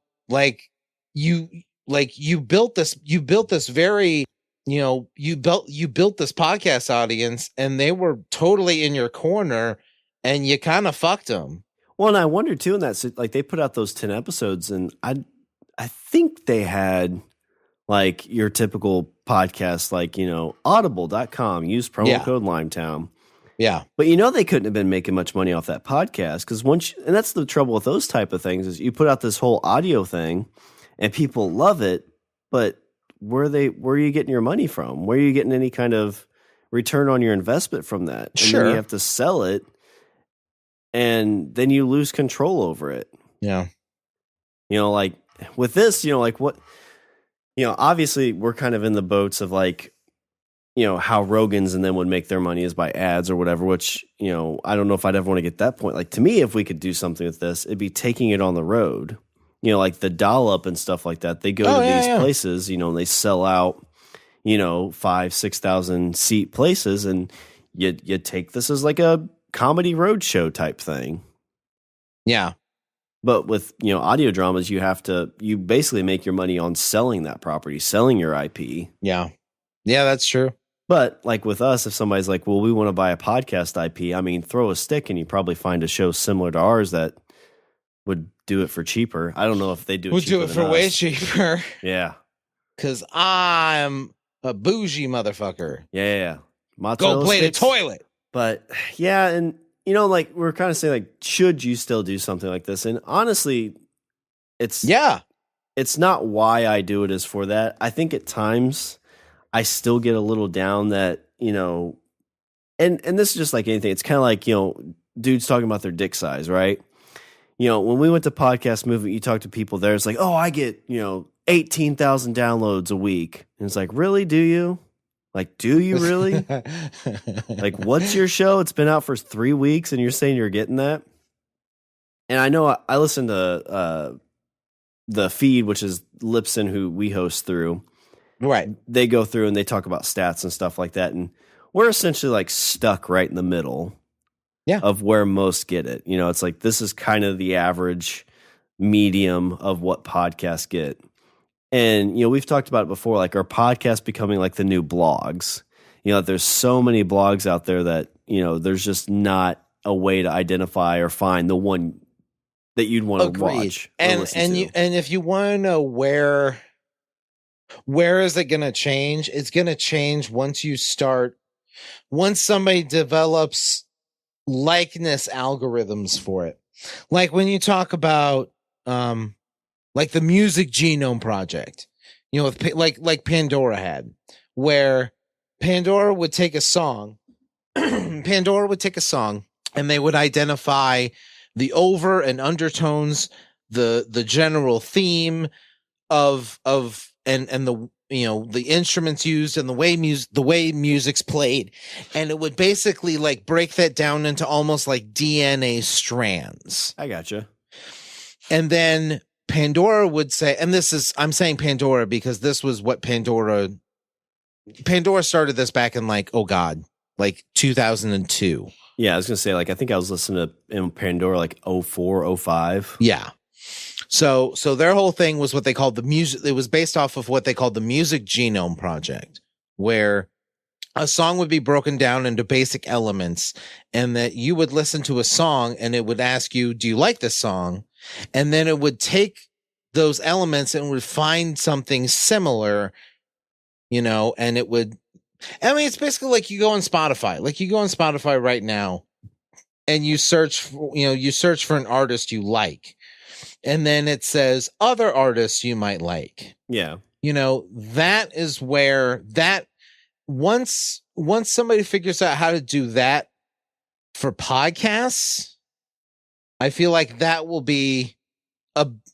built this very, you built this podcast audience, and they were totally in your corner, and you kind of fucked them. Well, and I wonder too, in that, like, they put out those 10 episodes, and I think they had like your typical podcast, like, audible.com, use promo code Limetown. Yeah. But they couldn't have been making much money off that podcast, because and that's the trouble with those type of things, is you put out this whole audio thing and people love it, but where are you getting your money from? Where are you getting any kind of return on your investment from that? And sure. Then you have to sell it, and then you lose control over it. Yeah. Like with this, like what, obviously we're kind of in the boats of like, how Rogan's and them would make their money is by ads or whatever, which, I don't know if I'd ever want to get that point. Like, to me, if we could do something with this, it'd be taking it on the road. Like the Dollop and stuff like that. They go to these places, and they sell out, 5,000-6,000 seat places, and you take this as like a comedy roadshow type thing. Yeah. But with, audio dramas, you basically make your money on selling that property, selling your IP. Yeah. Yeah, that's true. But like with us, if somebody's like, well, we want to buy a podcast IP, throw a stick and you probably find a show similar to ours that would do it for cheaper. I don't know if they do it cheaper. We'll do it for way cheaper. Yeah. Because I'm a bougie motherfucker. Yeah. Go play the toilet. But yeah, and like we're kind of saying, like, should you still do something like this? And honestly, it's not why I do it is for that. I think at times I still get a little down that, and this is just like anything. It's kind of like, dudes talking about their dick size, right? When we went to Podcast Movement, you talk to people there, it's like, oh, I get, 18,000 downloads a week. And it's like, really? Do you? Like, do you really? Like, what's your show? It's been out for 3 weeks and you're saying you're getting that? And I know I listen to the feed, which is Lipson, who we host through. Right. They go through and they talk about stats and stuff like that. And we're essentially like stuck right in the middle of where most get it. It's like, this is kind of the average medium of what podcasts get. And, we've talked about it before, like our podcast becoming like the new blogs. There's so many blogs out there that, there's just not a way to identify or find the one that you'd want to watch. And if you want to know where is it going to change? It's going to change once somebody develops likeness algorithms for it. Like when you talk about, like the Music Genome Project, like Pandora had, where Pandora would take a song, and they would identify the over and undertones, the general theme of and the the instruments used and the way music's played, and it would basically like break that down into almost like DNA strands. I gotcha. And then Pandora would say, and I'm saying Pandora because this was what Pandora started this back in like 2002. Yeah, I was gonna say, like, I think I was listening to Pandora like 04, 05. Yeah. So their whole thing was what they called the music. It was based off of what they called the Music Genome Project, where a song would be broken down into basic elements, and that you would listen to a song and it would ask you, do you like this song? And then it would take those elements and would find something similar, and it would, it's basically like you go on Spotify. Like you go on Spotify right now and you search for an artist you like. And then it says other artists you might like. Yeah. That is where once somebody figures out how to do that for podcasts, I feel like that will be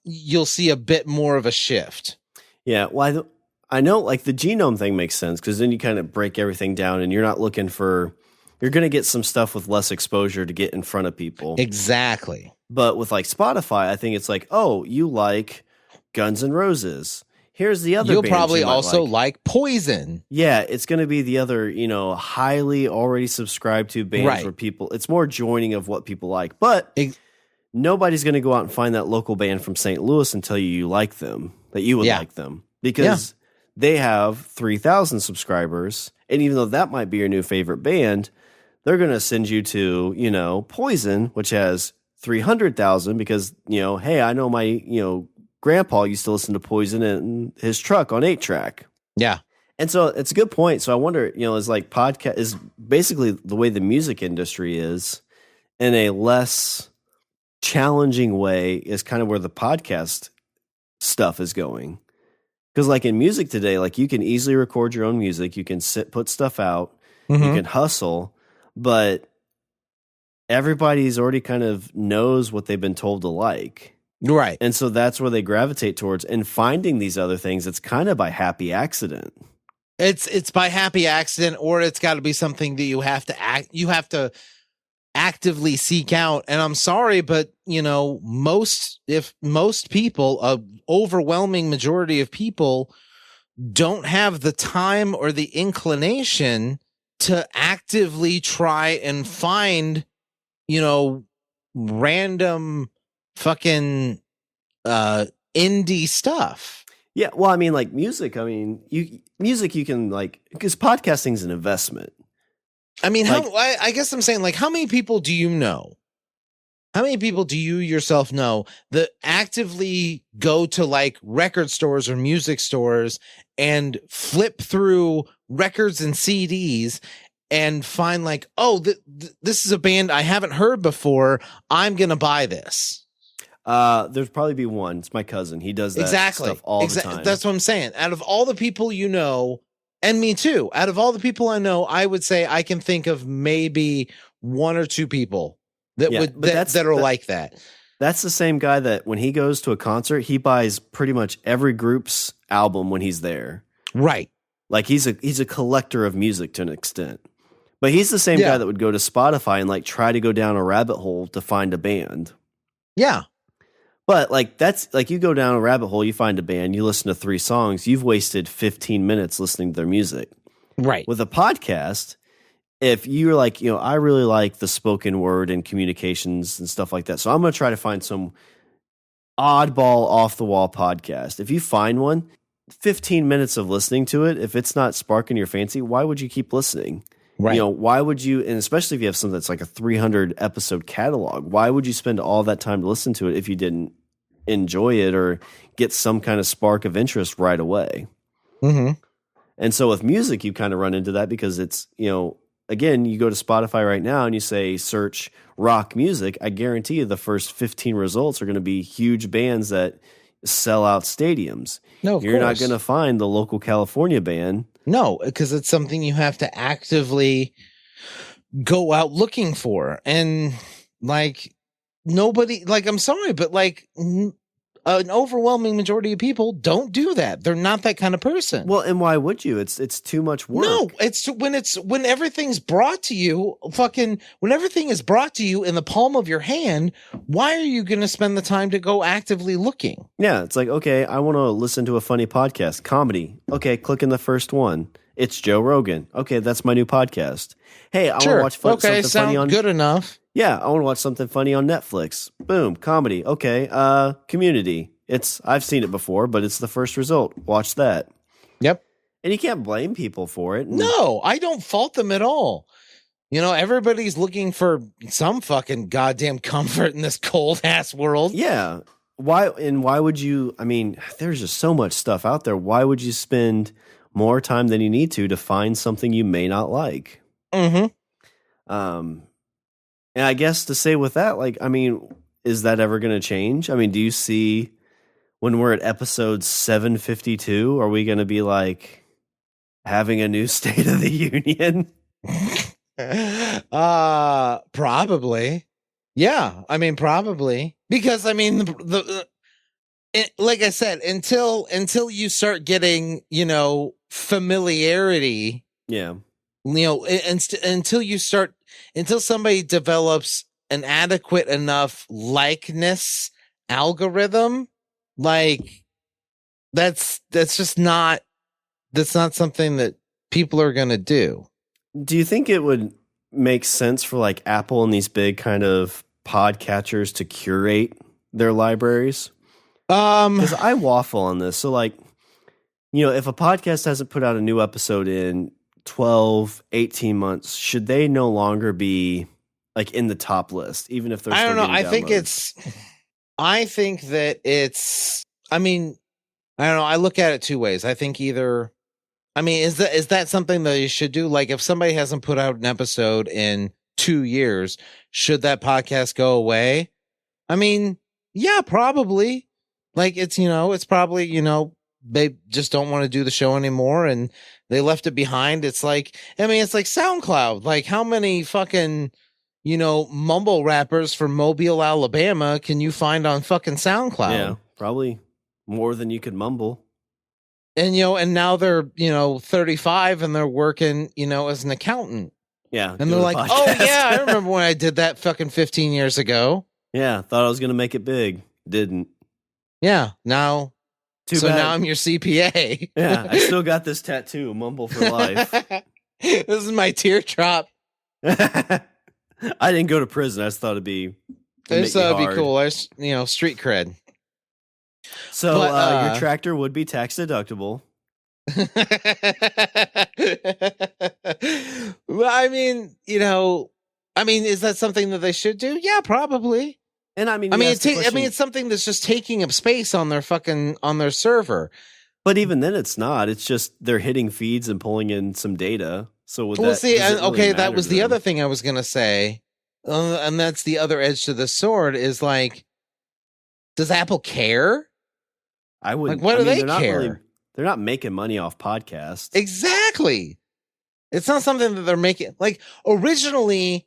you'll see a bit more of a shift. Yeah. Well, I know like the genome thing makes sense because then you kind of break everything down and you're not looking for, you're going to get some stuff with less exposure to get in front of people. Exactly. But with like Spotify, I think it's like, oh, you like Guns N' Roses. Here's the other. You'll probably also like Poison. Yeah, it's going to be the other, highly already subscribed to bands where people, it's more joining of what people like. But nobody's going to go out and find that local band from St. Louis and tell you like them, that you would like them. Because they have 3,000 subscribers. And even though that might be your new favorite band, they're going to send you to, Poison, which has 300,000 because, hey, I know my, grandpa used to listen to Poison in his truck on 8-track. Yeah. And so it's a good point. So I wonder, is like podcast is basically the way the music industry is in a less challenging way is kind of where the podcast stuff is going. Because like in music today, like you can easily record your own music. You can put stuff out. You can hustle, but everybody's already kind of knows what they've been told to like. Right. And so that's where they gravitate towards. And finding these other things, it's kind of by happy accident. It's by happy accident, or it's got to be something that you have to actively seek out. And I'm sorry, but most people, a overwhelming majority of people don't have the time or the inclination to actively try and find, random fucking indie stuff. Yeah, well, I mean, like music. I mean, you can like, because podcasting's an investment. I mean, I guess I'm saying, like, how many people do you know? How many people do you yourself know that actively go to like record stores or music stores and flip through records and CDs and find like, oh, this is a band I haven't heard before. I'm going to buy this. There's probably be one. It's my cousin. He does that stuff all the time. That's what I'm saying. Out of all the people you know, and me too, out of all the people I know, I would say I can think of maybe one or two people that are like that. That's the same guy that when he goes to a concert, he buys pretty much every group's album when he's there. Right. Like he's a collector of music to an extent. But he's the same guy that would go to Spotify and like try to go down a rabbit hole to find a band. Yeah. But like that's like you go down a rabbit hole, you find a band, you listen to 3 songs, you've wasted 15 minutes listening to their music. Right. With a podcast, if you're like, I really like the spoken word and communications and stuff like that. So I'm going to try to find some oddball off the wall podcast. If you find one, 15 minutes of listening to it, if it's not sparking your fancy, why would you keep listening? Right. Why would you, and especially if you have something that's like a 300 episode catalog, why would you spend all that time to listen to it if you didn't enjoy it or get some kind of spark of interest right away? Mm-hmm. And so with music, you kind of run into that because it's, again, you go to Spotify right now and you say search rock music. I guarantee you the first 15 results are going to be huge bands that sell out stadiums. No, you're not going to find the local California band. No, because it's something you have to actively go out looking for. And like nobody, like, I'm sorry, but like an overwhelming majority of people don't do that. They're not that kind of person. Well, and why would you? It's too much work. No, when everything's brought to you, when everything is brought to you in the palm of your hand, why are you going to spend the time to go actively looking? Yeah, it's like, okay, I want to listen to a funny podcast, comedy. Okay, click in the first one. It's Joe Rogan. Okay, that's my new podcast. Hey, I want to watch something funny on good enough. Yeah, I want to watch something funny on Netflix. Boom, comedy. Okay, Community. I've seen it before, but it's the first result. Watch that. Yep. And you can't blame people for it. No, I don't fault them at all. Everybody's looking for some fucking goddamn comfort in this cold ass world. Yeah. Why would you, there's just so much stuff out there. Why would you spend more time than you need to find something you may not like? Mm-hmm. And I guess to say with that, is that ever going to change? Do you see when we're at episode 752, are we going to be like having a new State of the Union? Probably. Yeah. Probably. Because like I said, until you start getting, familiarity. Yeah. Until somebody develops an adequate enough likeness algorithm, like that's not something that people are going to do. Do you think it would make sense for like Apple and these big kind of podcatchers to curate their libraries? Because I waffle on this. So if a podcast hasn't put out a new episode in 12, 18 months, should they no longer be like in the top list, even if they're I don't know. I don't know. I look at it two ways. I think either, is that something that you should do? Like if somebody hasn't put out an episode in 2 years, should that podcast go away? Yeah, probably. Like it's probably, they just don't want to do the show anymore and they left it behind. It's like, it's like SoundCloud. Like how many fucking, mumble rappers from Mobile, Alabama can you find on fucking SoundCloud? Yeah, probably more than you could mumble. And, and now they're, 35 and they're working, as an accountant. Yeah. And they're like, oh yeah, I remember when I did that fucking 15 years ago. Yeah. Thought I was going to make it big. Didn't. Yeah. Now. Now I'm your CPA. Yeah, I still got this tattoo, Mumble for Life. This is my teardrop. I didn't go to prison. I just thought it'd be this would be cool. Street cred. So your tractor would be tax deductible. Well, is that something that they should do? Yeah, probably. And it's something that's just taking up space on their server. But even then, it's not. It's just they're hitting feeds and pulling in some data. So that was the other thing I was gonna say, and that's the other edge to the sword. Is like, does Apple care? I wouldn't. Like, what do they care? They're not making money off podcasts. Exactly. It's not something that they're making. Like originally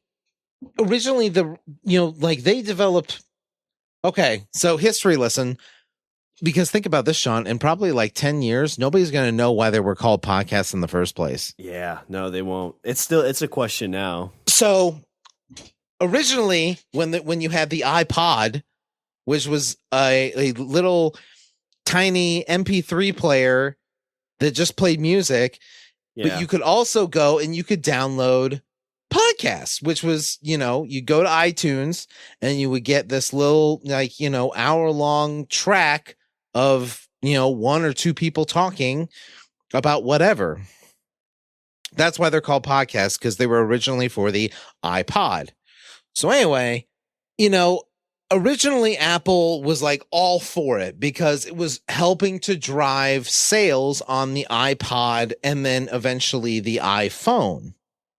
they developed. Okay, so history lesson, because think about this, Shawn, in probably like 10 years, nobody's going to know why they were called podcasts in the first place. Yeah, no, they won't. It's a question now. So originally when you had the iPod, which was a little tiny MP3 player that just played music, but you could also go and you could download podcasts, which was, you go to iTunes and you would get this little hour-long track of one or two people talking about whatever. That's why they're called podcasts, because they were originally for the iPod. So anyway, originally Apple was like all for it because it was helping to drive sales on the iPod and then eventually the iPhone.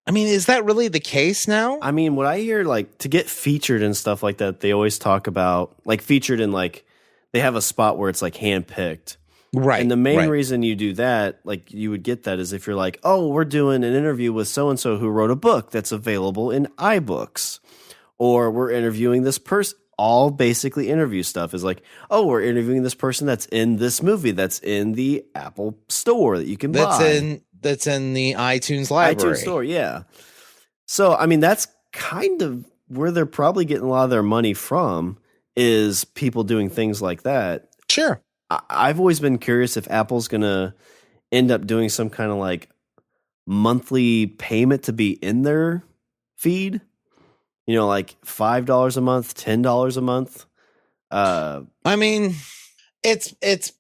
I mean, is that really the case now? I mean, what I hear, like, to get featured and stuff like that, they always talk about, like, featured in, like, they have a spot where it's, like, handpicked. Right. And the main reason you do that, like, you would get that is if you're like, oh, we're doing an interview with so-and-so who wrote a book that's available in iBooks. Or we're interviewing this person. All basically interview stuff is like, oh, we're interviewing this person that's in this movie that's in the Apple store that you can buy. That's in the iTunes library. iTunes store, yeah. So, I mean, that's kind of where they're probably getting a lot of their money from, is people doing things like that. Sure. I've always been curious if Apple's going to end up doing some kind of like monthly payment to be in their feed. Like $5 a month, $10 a month. I mean, it's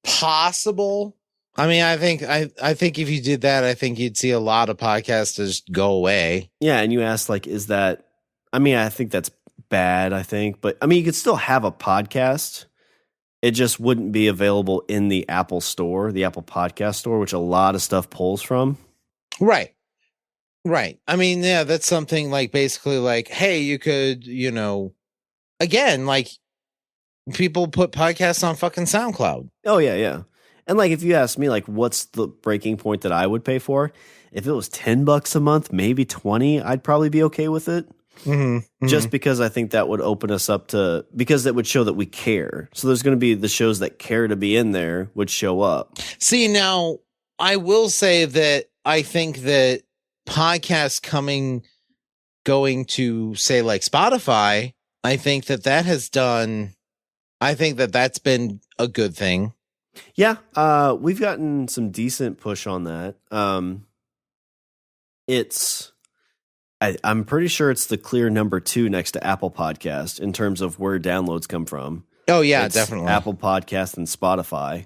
possible. I mean, I think if you did that, I think you'd see a lot of podcasts just go away. Yeah, and you asked, like, is that? I mean, I think that's bad. I think, but I mean, you could still have a podcast. It just wouldn't be available in the Apple store, the Apple Podcast store, which a lot of stuff pulls from. Right. Right. I mean, yeah, that's something like basically like, hey, you could, again, like people put podcasts on fucking SoundCloud. Oh, yeah, yeah. And like, if you ask me, like, what's the breaking point that I would pay for? If it was $10 a month, maybe 20, I'd probably be okay with it. Just because I think that would open us up to, because it would show that we care. So there's going to be the shows that care to be in there would show up. See, now I will say that I think that podcasts going to say like Spotify, I think that's been a good thing. Yeah. We've gotten some decent push on that. I'm pretty sure it's the clear number 2 next to Apple Podcast in terms of where downloads come from. Oh yeah, it's definitely Apple Podcast and Spotify.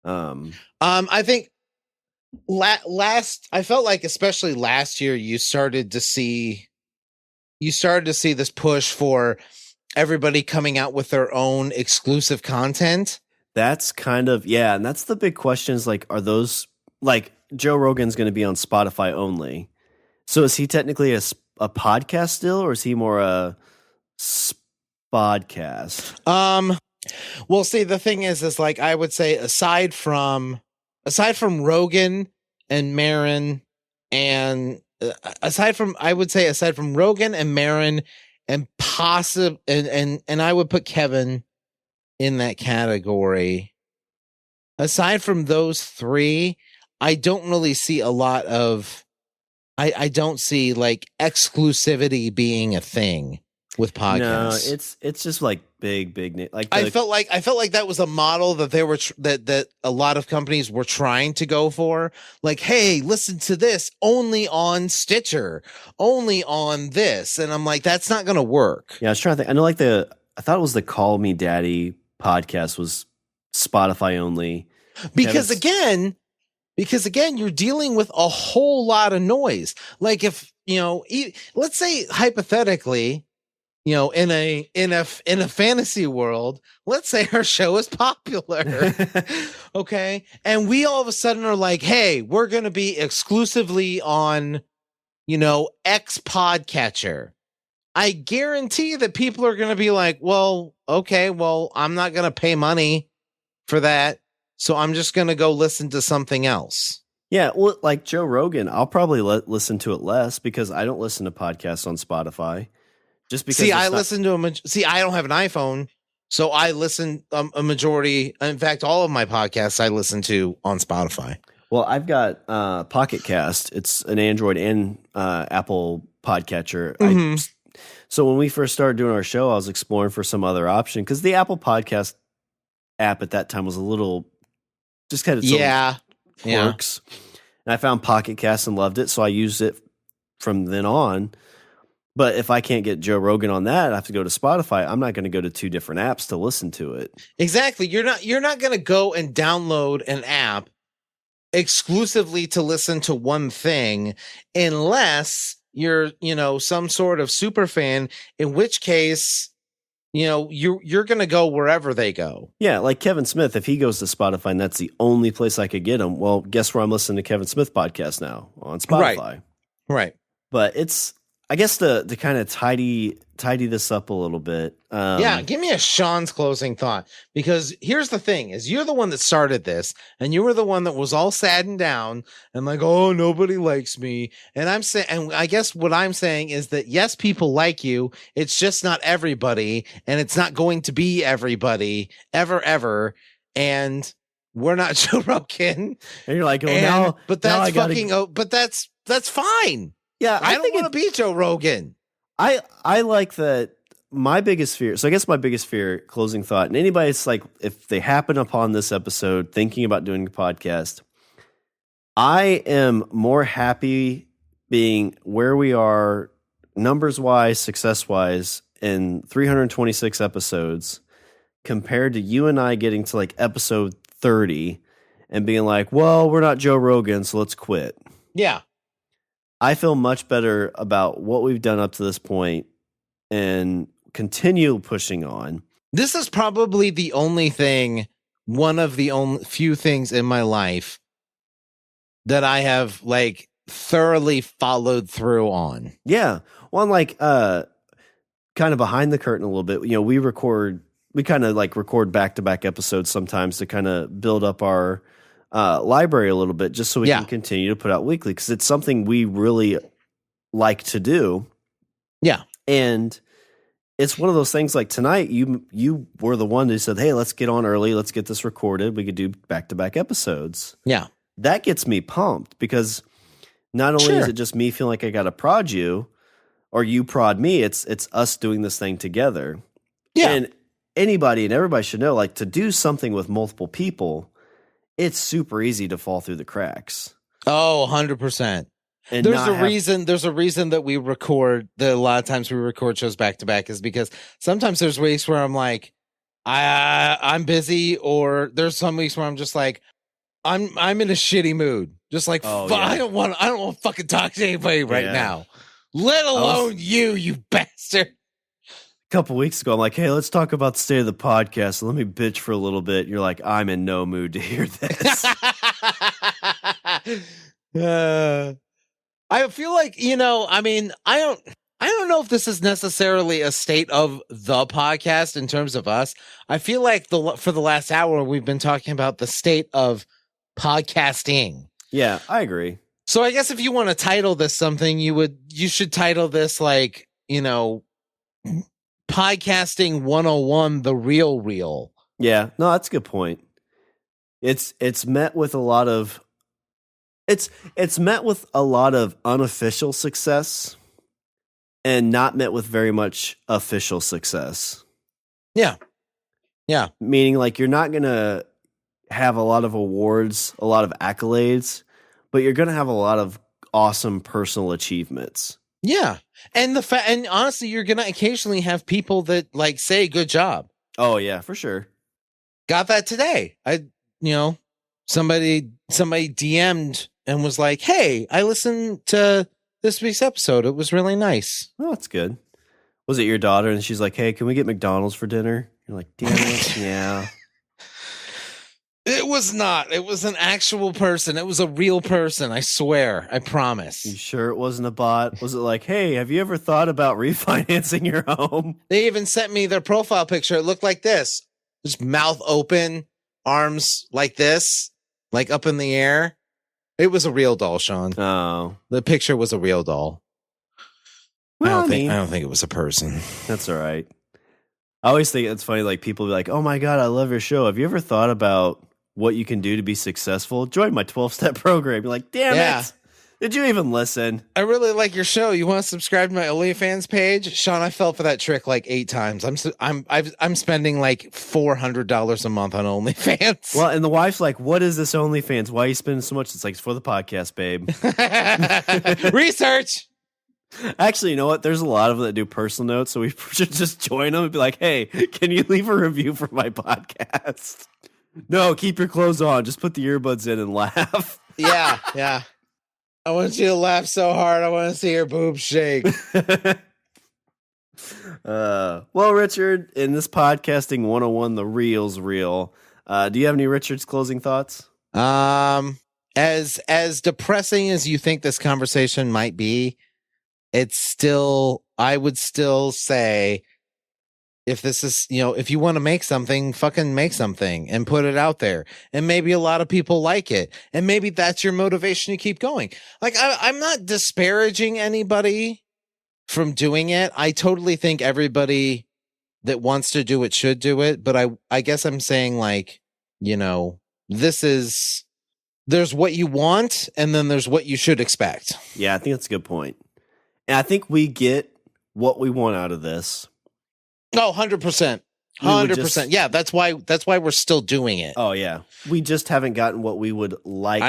I think I felt like especially last year you started to see this push for everybody coming out with their own exclusive content. That's kind of, yeah, and that's the big question is like, are those, like, Joe Rogan's going to be on Spotify only. So is he technically a podcast still, or is he more a spodcast? Well, see, the thing is like, I would say aside from Rogan and Marin, and aside from Rogan and Marin and and I would put Kevin in that category. Aside from those 3, I don't really see a lot of, I don't see like exclusivity being a thing with podcasts. No, it's just like big like I felt like that was a model that they were that a lot of companies were trying to go for. Like, hey, listen to this only on Stitcher, only on this, and I'm like, that's not going to work. Yeah, I was trying to think. I know, like I thought it was the Call Me Daddy podcast was Spotify only. Because again, you're dealing with a whole lot of noise. Like if, let's say hypothetically, in a fantasy world, let's say our show is popular. Okay. And we all of a sudden are like, hey, we're going to be exclusively on, X PodCatcher. I guarantee that people are going to be like, well, okay, well, I'm not going to pay money for that. So I'm just going to go listen to something else. Yeah, well, like Joe Rogan, I'll probably listen to it less because I don't listen to podcasts on Spotify. Just because listen to I don't have an iPhone, so I listen a majority. In fact, all of my podcasts I listen to on Spotify. Well, I've got PodCatcher. It's an Android and Apple podcatcher. So when we first started doing our show, I was exploring for some other option because the Apple Podcast app at that time was a little just kind of quirks. And I found PodCatcher and loved it, so I used it from then on. But if I can't get Joe Rogan on that, I have to go to Spotify. I'm not going to go to 2 different apps to listen to it. Exactly. You're not going to go and download an app exclusively to listen to one thing unless you're, some sort of super fan, in which case, you're going to go wherever they go. Yeah, like Kevin Smith, if he goes to Spotify and that's the only place I could get him, well, guess where I'm listening to Kevin Smith podcast now? On Spotify. Right. But it's, I guess to kind of tidy this up a little bit. Give me a Shawn's closing thought, because here's the thing: is you're the one that started this, and you were the one that was all sad and down, and like, oh, nobody likes me. And I'm saying, and I guess what I'm saying is that yes, people like you. It's just not everybody, and it's not going to be everybody ever. And we're not Joe Rogan. And you're like, but that's that's fine. Yeah, I don't want to be Joe Rogan. I like that. My biggest fear. So I guess my biggest fear, closing thought, and anybody that's like, if they happen upon this episode thinking about doing a podcast, I am more happy being where we are numbers wise, success wise in 326 episodes compared to you and I getting to like episode 30 and being like, well, we're not Joe Rogan, so let's quit. Yeah. I feel much better about what we've done up to this point and continue pushing on. This is probably the only thing, one of the only few things in my life that I have like thoroughly followed through on. Yeah. Well, I'm like kind of behind the curtain a little bit. We kind of like record back-to-back episodes sometimes to kind of build up our library a little bit, just so we can continue to put out weekly, because it's something we really like to do. Yeah. And it's one of those things like tonight, you were the one who said, hey, let's get on early. Let's get this recorded. We could do back-to-back episodes. Yeah. That gets me pumped, because not only is it just me feeling like I got to prod you or you prod me, it's us doing this thing together. Yeah. And anybody and everybody should know, like, to do something with multiple people, it's super easy to fall through the cracks. Oh, 100%. And there's a reason that we record, that a lot of times we record shows back to back, is because sometimes there's weeks where I'm like, I'm busy, or there's some weeks where I'm just like, I'm in a shitty mood. Just like, I don't want to fucking talk to anybody right now, let alone you bastard. A couple weeks ago, I'm like, hey, let's talk about the state of the podcast. Let me bitch for a little bit. And you're like, I'm in no mood to hear this. I feel like, I don't know if this is necessarily a state of the podcast in terms of us. I feel like for the last hour, we've been talking about the state of podcasting. Yeah, I agree. So I guess if you want to title this something, you should title this like, Podcasting 101, the real. Yeah, no, that's a good point. It's met with a lot of unofficial success and not met with very much official success. Yeah. Yeah. Meaning, like, you're not going to have a lot of awards, a lot of accolades, but you're going to have a lot of awesome personal achievements. Yeah. And and honestly, you're going to occasionally have people that like say good job. Oh yeah, for sure. Got that today. Somebody DM'd and was like, "Hey, I listened to this week's episode. It was really nice." Oh, that's good. Was it your daughter? And she's like, "Hey, can we get McDonald's for dinner?" You're like, "Damn it, yeah." It was not. It was an actual person. It was a real person. I swear. I promise. You sure it wasn't a bot? Was it like, hey, have you ever thought about refinancing your home? They even sent me their profile picture. It looked like this. Just mouth open, arms like this, like up in the air. It was a real doll, Shawn. Oh. The picture was a real doll. Well, I don't think it was a person. That's all right. I always think it's funny, like, people be like, oh my God, I love your show. Have you ever thought about what you can do to be successful? Join my 12-step program. You're like, damn it. Did you even listen? I really like your show. You want to subscribe to my OnlyFans page? Shawn, I fell for that trick like 8 times. I'm spending like $400 a month on OnlyFans. Well, and the wife's like, what is this OnlyFans? Why are you spending so much? It's like, it's for the podcast, babe. Research. Actually, you know what? There's a lot of them that do personal notes, so we should just join them and be like, hey, can you leave a review for my podcast? No, keep your clothes on. Just put the earbuds in and laugh. Yeah. I want you to laugh so hard. I want to see your boobs shake. Well, Richard, in this podcasting 101, the real's real. Do you have any Richard's closing thoughts? As depressing as you think this conversation might be, I would still say, if this is, if you want to make something, fucking make something and put it out there. And maybe a lot of people like it. And maybe that's your motivation to keep going. Like, I'm not disparaging anybody from doing it. I totally think everybody that wants to do it should do it. But I guess I'm saying, like, there's what you want and then there's what you should expect. Yeah, I think that's a good point. And I think we get what we want out of this. Oh, 100%. 100%. Yeah, that's why we're still doing it. Oh, yeah. We just haven't gotten what we would like.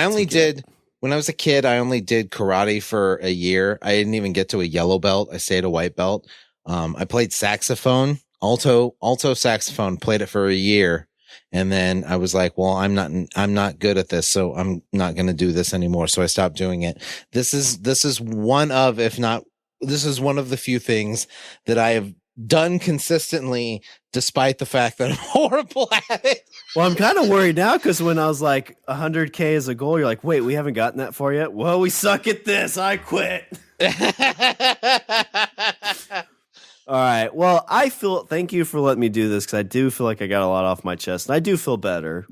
When I was a kid, I only did karate for a year. I didn't even get to a yellow belt. I stayed a white belt. I played saxophone, alto saxophone, played it for a year. And then I was like, well, I'm not good at this, so I'm not going to do this anymore. So I stopped doing it. This is one of the few things that I have done consistently, despite the fact that I'm horrible at it. Well, I'm kind of worried now because when I was like 100K is a goal, you're like, wait, we haven't gotten that far yet. Well, we suck at this. I quit. All right. Well, thank you for letting me do this because I do feel like I got a lot off my chest and I do feel better.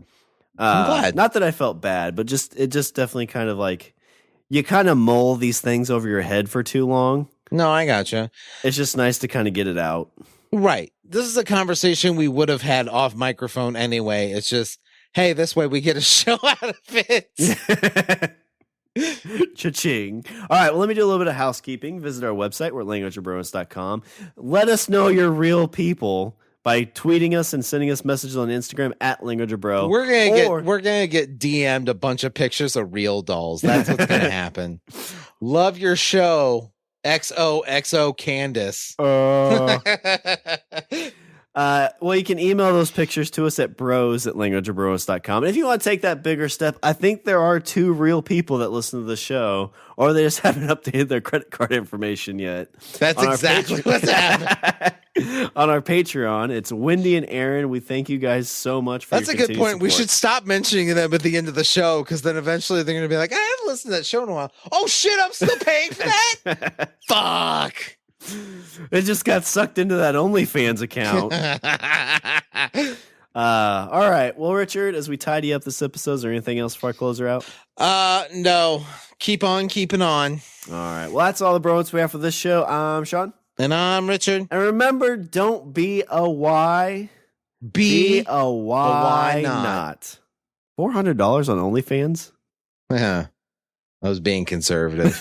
I'm glad. Not that I felt bad, but it just definitely kind of like you kind of mull these things over your head for too long. No, I gotcha. It's just nice to kind of get it out. Right. This is a conversation we would have had off microphone anyway. It's just, hey, this way we get a show out of it. Cha-ching. All right, well, let me do a little bit of housekeeping. Visit our website. We're at languageofbromance.com. Let us know you're real people by tweeting us and sending us messages on Instagram at languageofbro. We're gonna get DM'd a bunch of pictures of real dolls. That's what's gonna happen. Love your show. XOXO Candace. Well, you can email those pictures to us at bros@languageofbromance.com. And if you want to take that bigger step, I think there are 2 real people that listen to the show, or they just haven't updated their credit card information yet. That's exactly what's happening. On our Patreon, it's Wendy and Aaron. We thank you guys so much for That's your a good point. support. We should stop mentioning them at the end of the show because then eventually they're going to be like, I haven't listened to that show in a while. Oh, shit, I'm still paying for that? Fuck. It just got sucked into that OnlyFans account. All right. Well, Richard, as we tidy up this episode, is there anything else before I close her out? No. Keep on keeping on. All right. Well, that's all the bromance we have for this show. I'm Shawn. And I'm Richard. And remember, don't be a why. Be a why not. $400 on OnlyFans? Yeah. I was being conservative.